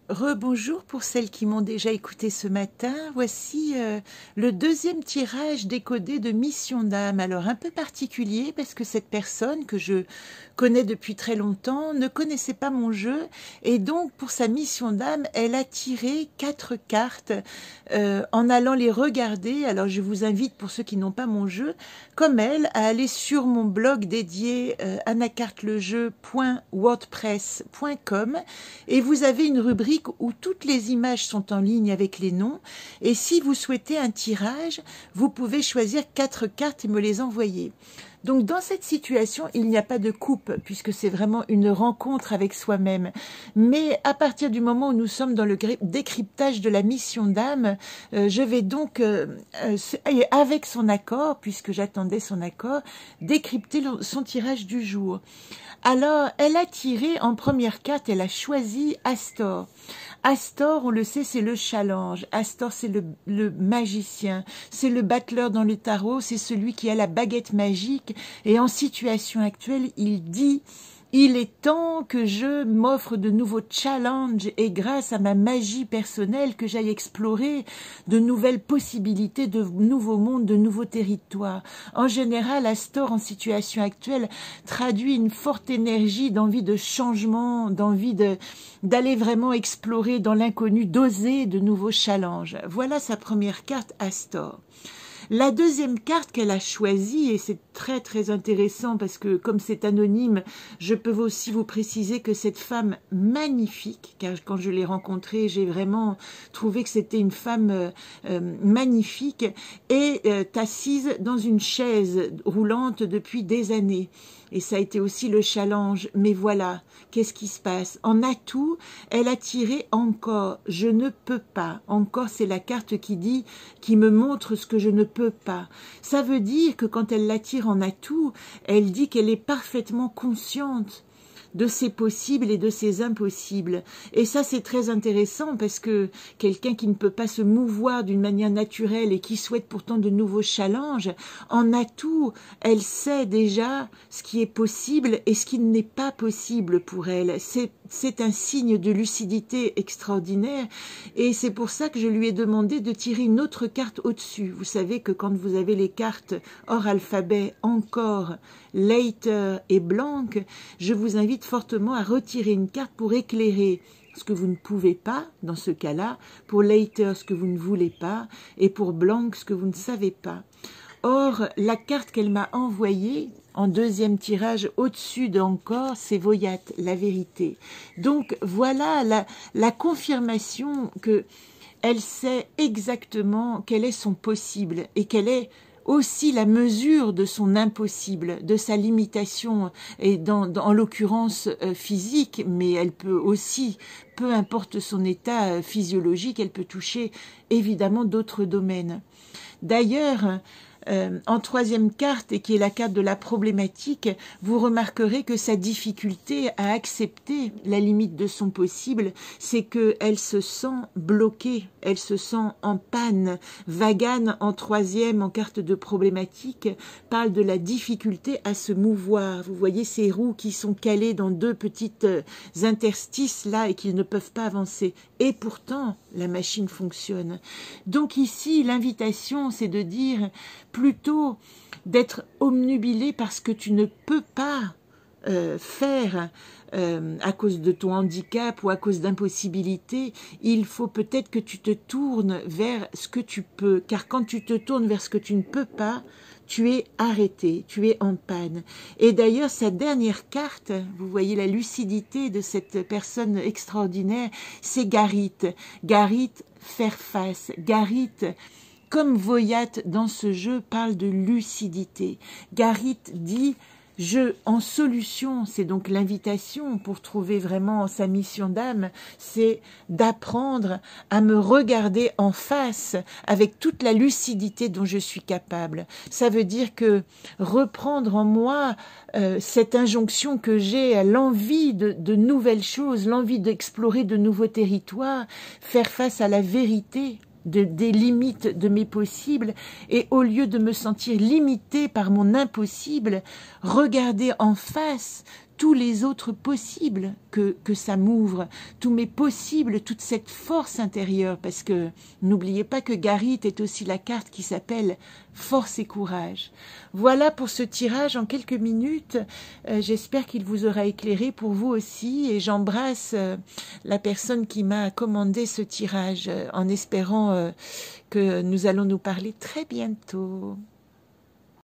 Rebonjour pour celles qui m'ont déjà écouté ce matin. Voici le deuxième tirage décodé de Mission d'âme. Alors un peu particulier parce que cette personne que je connais depuis très longtemps ne connaissait pas mon jeu et donc pour sa mission d'âme, elle a tiré 4 cartes en allant les regarder. Alors je vous invite pour ceux qui n'ont pas mon jeu, comme elle, à aller sur mon blog dédié anacartelejeu.wordpress.com et vous avez une rubrique où toutes les images sont en ligne avec les noms. Et si vous souhaitez un tirage, vous pouvez choisir 4 cartes et me les envoyer. Donc dans cette situation, il n'y a pas de coupe puisque c'est vraiment une rencontre avec soi-même. Mais à partir du moment où nous sommes dans le décryptage de la mission d'âme, je vais donc, avec son accord, puisque j'attendais son accord, décrypter son tirage du jour. Alors, elle a tiré en première carte, elle a choisi Astor. Astor, on le sait, c'est le challenge. Astor, c'est le magicien. C'est le battleur dans le tarot. C'est celui qui a la baguette magique. Et en situation actuelle, il dit... Il est temps que je m'offre de nouveaux challenges et grâce à ma magie personnelle que j'aille explorer de nouvelles possibilités, de nouveaux mondes, de nouveaux territoires. En général, Astor en situation actuelle traduit une forte énergie d'envie de changement, d'envie d'aller vraiment explorer dans l'inconnu, d'oser de nouveaux challenges. Voilà sa première carte, Astor. La deuxième carte qu'elle a choisie, et c'est très très intéressant parce que comme c'est anonyme, je peux aussi vous préciser que cette femme magnifique, car quand je l'ai rencontrée, j'ai vraiment trouvé que c'était une femme magnifique, est assise dans une chaise roulante depuis des années. Et ça a été aussi le challenge. Mais voilà, qu'est-ce qui se passe? En atout, elle a tiré encore. Je ne peux pas. Encore, c'est la carte qui me montre ce que je ne peux pas. Ça veut dire que quand elle la tire en atout, elle dit qu'elle est parfaitement consciente de ses possibles et de ses impossibles. Et ça, c'est très intéressant parce que quelqu'un qui ne peut pas se mouvoir d'une manière naturelle et qui souhaite pourtant de nouveaux challenges, en atout, elle sait déjà ce qui est possible et ce qui n'est pas possible pour elle. C'est un signe de lucidité extraordinaire et c'est pour ça que je lui ai demandé de tirer une autre carte au-dessus. Vous savez que quand vous avez les cartes hors alphabet, encore, later et blanc, je vous invite fortement à retirer une carte pour éclairer ce que vous ne pouvez pas, dans ce cas-là, pour later ce que vous ne voulez pas, et pour blanc ce que vous ne savez pas. Or, la carte qu'elle m'a envoyée, en deuxième tirage au-dessus d'encore, c'est Voyat, la vérité. Donc voilà la confirmation que elle sait exactement quel est son possible et quelle est aussi la mesure de son impossible, de sa limitation, et en l'occurrence physique, mais elle peut aussi, peu importe son état physiologique, elle peut toucher évidemment d'autres domaines. D'ailleurs, en troisième carte, et qui est la carte de la problématique, vous remarquerez que sa difficulté à accepter la limite de son possible, c'est qu'elle se sent bloquée, elle se sent en panne. Vagan, en troisième, en carte de problématique, parle de la difficulté à se mouvoir. Vous voyez ces roues qui sont calées dans deux petites interstices là et qu'ils ne peuvent pas avancer. Et pourtant, la machine fonctionne. Donc ici, l'invitation, c'est de dire plutôt d'être omnubilé par ce que tu ne peux pas faire à cause de ton handicap ou à cause d'impossibilités. Il faut peut-être que tu te tournes vers ce que tu peux, car quand tu te tournes vers ce que tu ne peux pas, tu es arrêté, tu es en panne. Et d'ailleurs, sa dernière carte, vous voyez la lucidité de cette personne extraordinaire, c'est Garit. Garit, faire face. Garit, comme Voyat dans ce jeu parle de lucidité. Garit dit en solution, c'est donc l'invitation pour trouver vraiment sa mission d'âme, c'est d'apprendre à me regarder en face avec toute la lucidité dont je suis capable. Ça veut dire que reprendre en moi cette injonction que j'ai à l'envie de nouvelles choses, l'envie d'explorer de nouveaux territoires, faire face à la vérité, des limites de mes possibles, et au lieu de me sentir limitée par mon impossible, regarder en face tous les autres possibles que ça m'ouvre, tous mes possibles, toute cette force intérieure, parce que n'oubliez pas que Garit est aussi la carte qui s'appelle force et courage. Voilà pour ce tirage en quelques minutes. J'espère qu'il vous aura éclairé pour vous aussi, et j'embrasse la personne qui m'a commandé ce tirage en espérant que nous allons nous parler très bientôt.